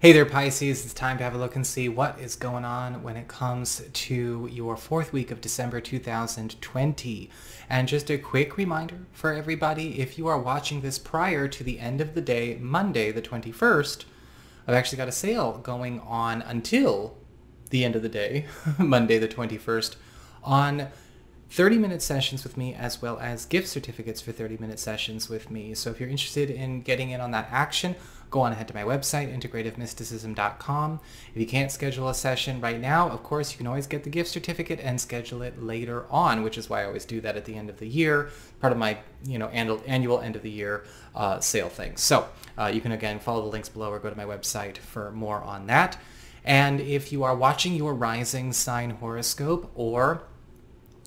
Hey there, Pisces. It's time to have a look and see what is going on when it comes to your fourth week of December 2020. And just a quick reminder for everybody, if you are watching this prior to the end of the day, Monday the 21st, I've actually got a sale going on until the end of the day, Monday the 21st, on 30-minute sessions with me, as well as gift certificates for 30-minute sessions with me. So if you're interested in getting in on that action, go on ahead to my website, integrativemysticism.com. If you can't schedule a session right now, of course, you can always get the gift certificate and schedule it later on, which is why I always do that at the end of the year, part of my annual end of the year sale thing. So you can, again, follow the links below or go to my website for more on that. And if you are watching your rising sign horoscope, or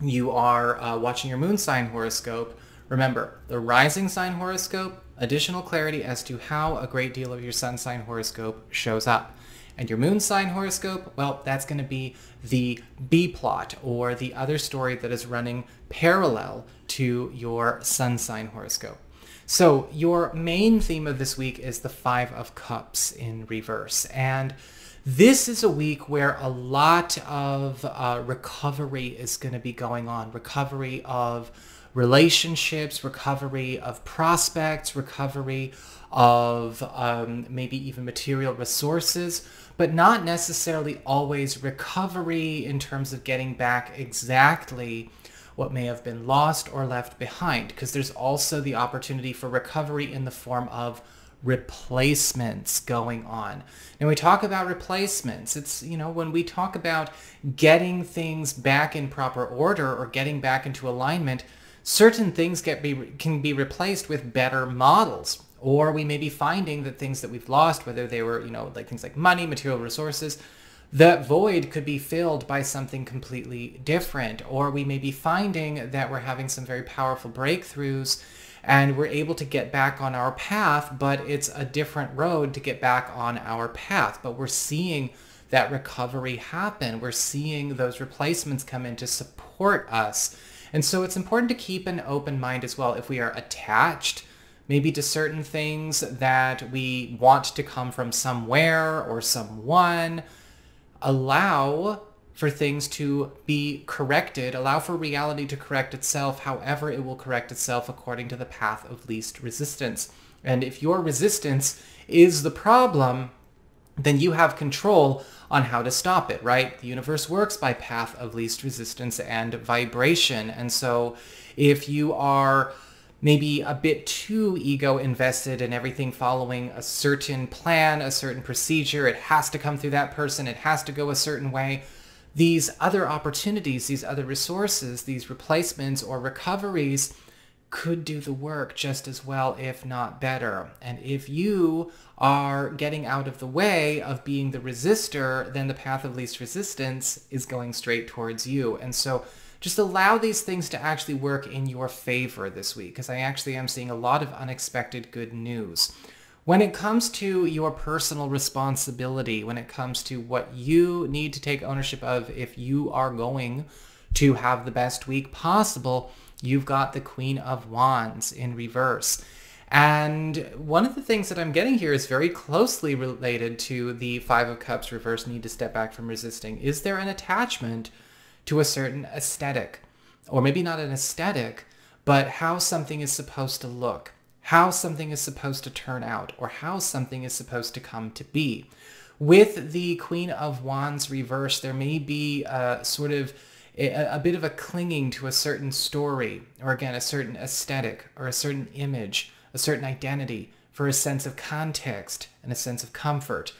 you are watching your moon sign horoscope, remember, the rising sign horoscope, additional clarity as to how a great deal of your sun sign horoscope shows up. And your moon sign horoscope, well, that's going to be the B plot, or the other story that is running parallel to your sun sign horoscope. So your main theme of this week is the Five of Cups in reverse. And this is a week where a lot of recovery is going to be going on. Recovery of relationships, recovery of prospects, recovery of maybe even material resources, but not necessarily always recovery in terms of getting back exactly what may have been lost or left behind, because there's also the opportunity for recovery in the form of replacements going on. And we talk about replacements, it's, when we talk about getting things back in proper order or getting back into alignment, certain things can be replaced with better models. Or we may be finding that things that we've lost, whether they were, like things like money, material resources, that void could be filled by something completely different. Or we may be finding that we're having some very powerful breakthroughs and we're able to get back on our path, but it's a different road to get back on our path. But we're seeing that recovery happen. We're seeing those replacements come in to support us. And so it's important to keep an open mind as well. If we are attached maybe to certain things that we want to come from somewhere or someone, allow for things to be corrected, allow for reality to correct itself, however it will correct itself according to the path of least resistance. And if your resistance is the problem, then you have control on how to stop it, right? The universe works by path of least resistance and vibration. And so if you are maybe a bit too ego invested in everything following a certain plan, a certain procedure, it has to come through that person, it has to go a certain way, these other opportunities, these other resources, these replacements or recoveries could do the work just as well, if not better. And if you are getting out of the way of being the resistor, then the path of least resistance is going straight towards you. And so just allow these things to actually work in your favor this week, because I actually am seeing a lot of unexpected good news. When it comes to your personal responsibility, when it comes to what you need to take ownership of if you are going to have the best week possible, you've got the Queen of Wands in reverse. And one of the things that I'm getting here is very closely related to the Five of Cups reverse, need to step back from resisting. Is there an attachment to a certain aesthetic? Or maybe not an aesthetic, but how something is supposed to look, how something is supposed to turn out, or how something is supposed to come to be. With the Queen of Wands reverse, there may be sort of a bit of a clinging to a certain story, or again, a certain aesthetic, or a certain image, a certain identity, for a sense of context and a sense of comfort.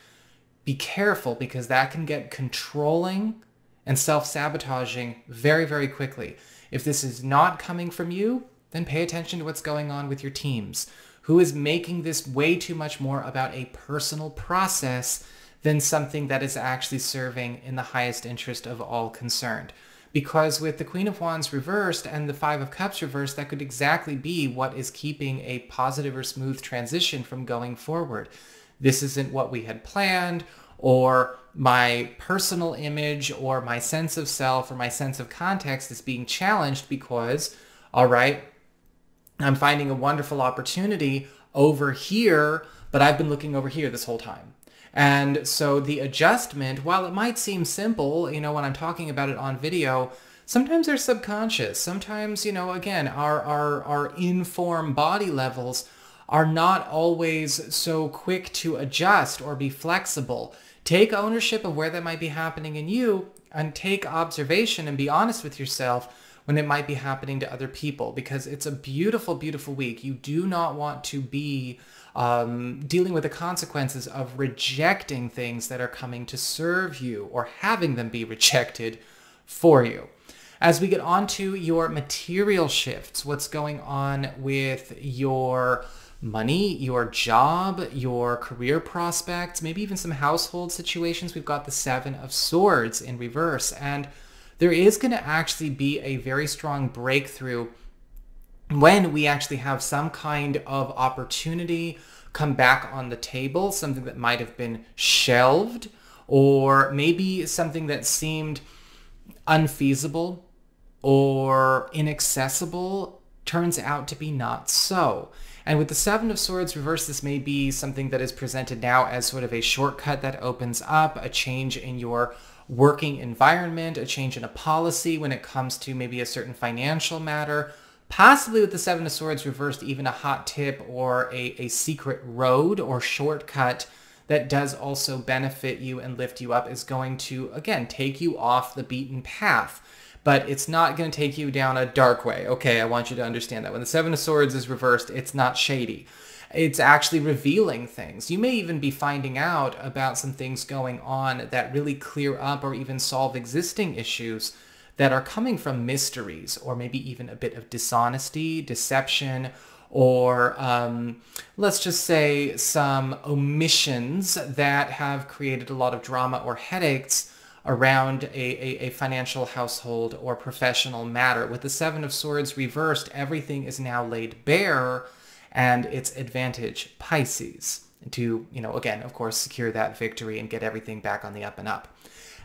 Be careful, because that can get controlling and self-sabotaging very, very quickly. If this is not coming from you, then pay attention to what's going on with your teams. Who is making this way too much more about a personal process than something that is actually serving in the highest interest of all concerned? Because with the Queen of Wands reversed and the Five of Cups reversed, that could exactly be what is keeping a positive or smooth transition from going forward. This isn't what we had planned, or my personal image, or my sense of self, or my sense of context is being challenged because, all right, I'm finding a wonderful opportunity over here, but I've been looking over here this whole time. And so the adjustment, while it might seem simple, you know, when I'm talking about it on video, sometimes they're subconscious. Sometimes, you know, again, our informed body levels are not always so quick to adjust or be flexible. Take ownership of where that might be happening in you, and take observation and be honest with yourself when it might be happening to other people, because it's a beautiful, beautiful week. You do not want to be dealing with the consequences of rejecting things that are coming to serve you, or having them be rejected for you. As we get on to your material shifts, what's going on with your money, your job, your career prospects, maybe even some household situations, we've got the Seven of Swords in reverse. And there is going to actually be a very strong breakthrough when we actually have some kind of opportunity come back on the table, something that might have been shelved, or maybe something that seemed unfeasible or inaccessible turns out to be not so. And with the Seven of Swords reversed, this may be something that is presented now as sort of a shortcut that opens up, a change in your working environment, a change in a policy when it comes to maybe a certain financial matter. Possibly with the Seven of Swords reversed, even a hot tip or a secret road or shortcut that does also benefit you and lift you up is going to, again, take you off the beaten path. But it's not going to take you down a dark way. Okay, I want you to understand that. When the Seven of Swords is reversed, it's not shady. It's actually revealing things. You may even be finding out about some things going on that really clear up or even solve existing issues that are coming from mysteries, or maybe even a bit of dishonesty, deception, or let's just say some omissions that have created a lot of drama or headaches around a financial, household, or professional matter. With the Seven of Swords reversed, everything is now laid bare, and it's advantage Pisces to, you know, again, of course, secure that victory and get everything back on the up and up.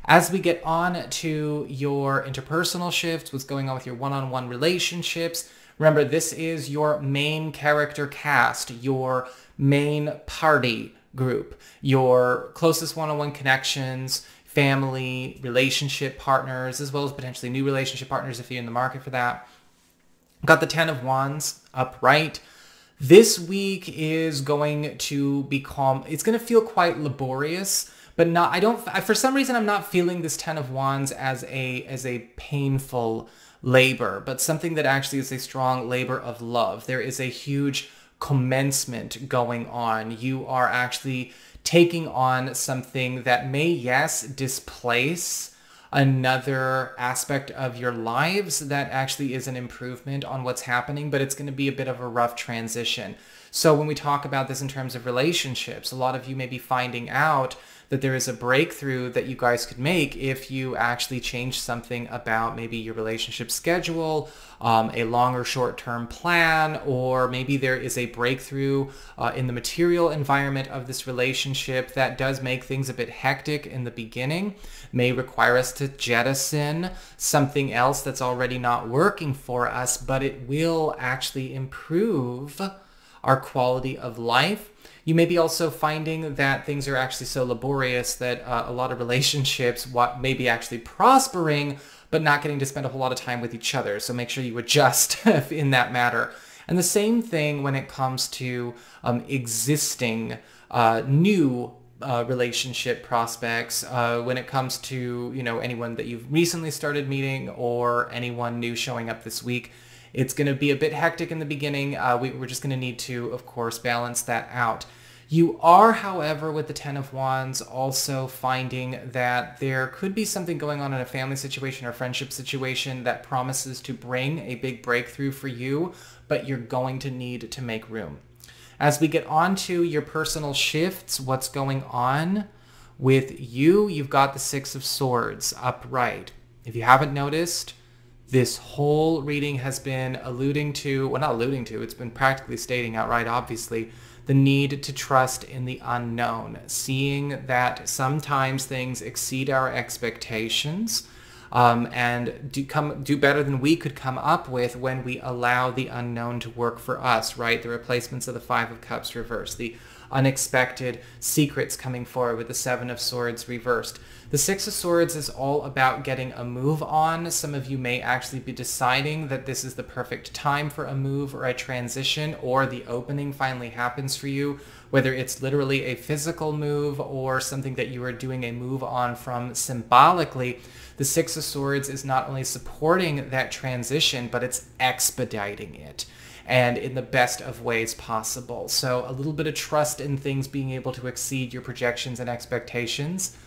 As we get on to your interpersonal shifts, what's going on with your one-on-one relationships, remember, this is your main character cast, your main party group, your closest one-on-one connections, family, relationship partners, as well as potentially new relationship partners if you're in the market for that. Got the Ten of Wands upright. This week is going to be calm. It's going to feel quite laborious, but not, for some reason, I'm not feeling this Ten of Wands as a painful labor, but something that actually is a strong labor of love. There is a huge commencement going on. You are actually taking on something that may, yes, displace another aspect of your lives that actually is an improvement on what's happening, but it's going to be a bit of a rough transition. So when we talk about this in terms of relationships, a lot of you may be finding out that there is a breakthrough that you guys could make if you actually change something about maybe your relationship schedule, a longer short-term plan, or maybe there is a breakthrough in the material environment of this relationship that does make things a bit hectic in the beginning, may require us to jettison something else that's already not working for us, but it will actually improve our quality of life. You may be also finding that things are actually so laborious that a lot of relationships may be actually prospering, but not getting to spend a whole lot of time with each other. So make sure you adjust in that matter. And the same thing when it comes to existing new relationship prospects, when it comes to, you know, anyone that you've recently started meeting or anyone new showing up this week. It's going to be a bit hectic in the beginning. We're just going to need to, of course, balance that out. You are, however, with the Ten of Wands, also finding that there could be something going on in a family situation or friendship situation that promises to bring a big breakthrough for you, but you're going to need to make room. As we get on to your personal shifts, what's going on with you, you've got the Six of Swords upright. If you haven't noticed, this whole reading has been alluding to, well, not alluding to, it's been practically stating outright, obviously, the need to trust in the unknown, seeing that sometimes things exceed our expectations, and do better than we could come up with when we allow the unknown to work for us, right? The replacements of the Five of Cups reversed, the unexpected secrets coming forward with the Seven of Swords reversed. The Six of Swords is all about getting a move on. Some of you may actually be deciding that this is the perfect time for a move or a transition, or the opening finally happens for you, whether it's literally a physical move or something that you are doing a move on from symbolically. The Six of Swords is not only supporting that transition, but it's expediting it, and in the best of ways possible. So a little bit of trust in things being able to exceed your projections and expectations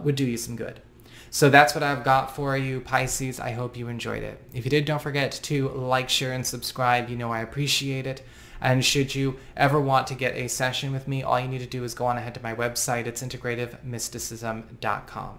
would do you some good. So that's what I've got for you, Pisces. I hope you enjoyed it. If you did, don't forget to like, share, and subscribe. You know I appreciate it. And should you ever want to get a session with me, all you need to do is go on ahead to my website. It's integrativemysticism.com.